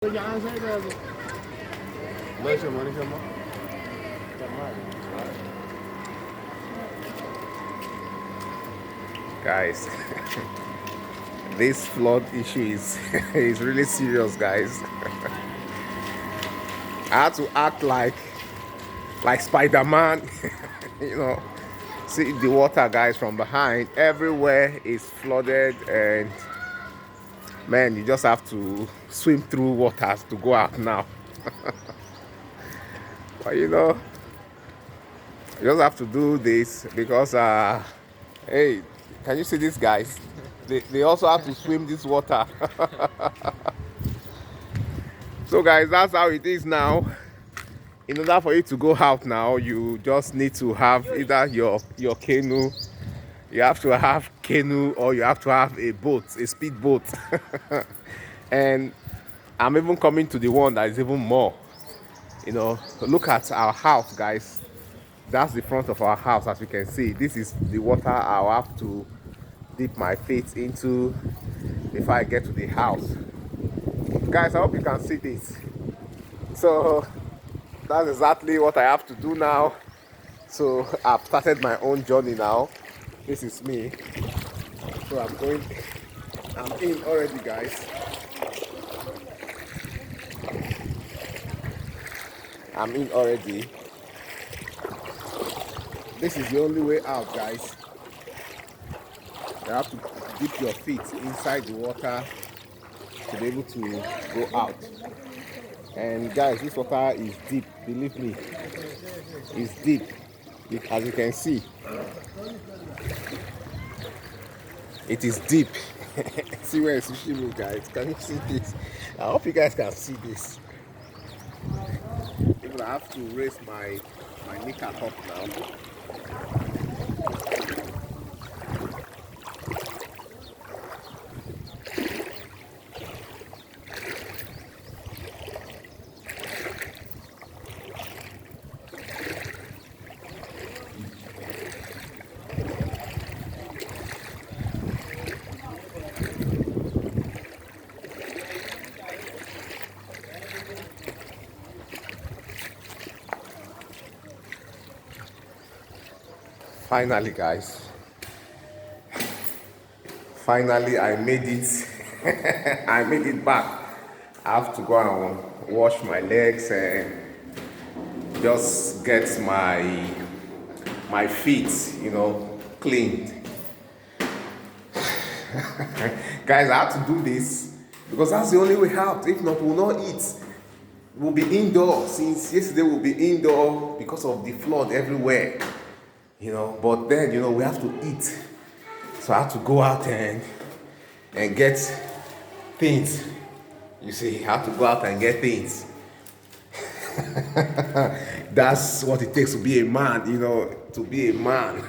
Guys, this flood issue is really serious, guys. I had to act like Spider-Man. you know See the water, guys, from behind. Everywhere is flooded, and man, you just have to swim through waters to go out now. But you just have to do this because hey, can you see these guys? They also have to swim this water. So guys, that's how it is now. In order for you to go out now, you just need to have either your canoe. You have to have canoe, or you have to have a boat, a speed boat. And I'm even coming to the one that is even more. Look at our house, guys. That's the front of our house. As you can see, this is the water I'll have to dip my feet into before I get to the house. Guys, I hope you can see this. So that's exactly what I have to do now. So I've started my own journey now. This is me. So I'm in already, guys. I'm in already. This is the only way out, guys. You have to dip your feet inside the water to be able to go out. And guys, this water is deep, believe me. It's deep, as you can see. It is deep. See where it's pushing me, guys. Can you see this? I hope you guys can see this. Even I have to raise my knicker up now. Finally, guys. Finally, I made it. I made it back. I have to go and wash my legs and just get my feet, cleaned. Guys, I have to do this because that's the only way out. If not, we'll not eat. We'll be indoor. Since yesterday, we'll be indoor because of the flood everywhere. But then, we have to eat. So I have to go out and get things. You see, I have to go out and get things. That's what it takes to be a man, to be a man.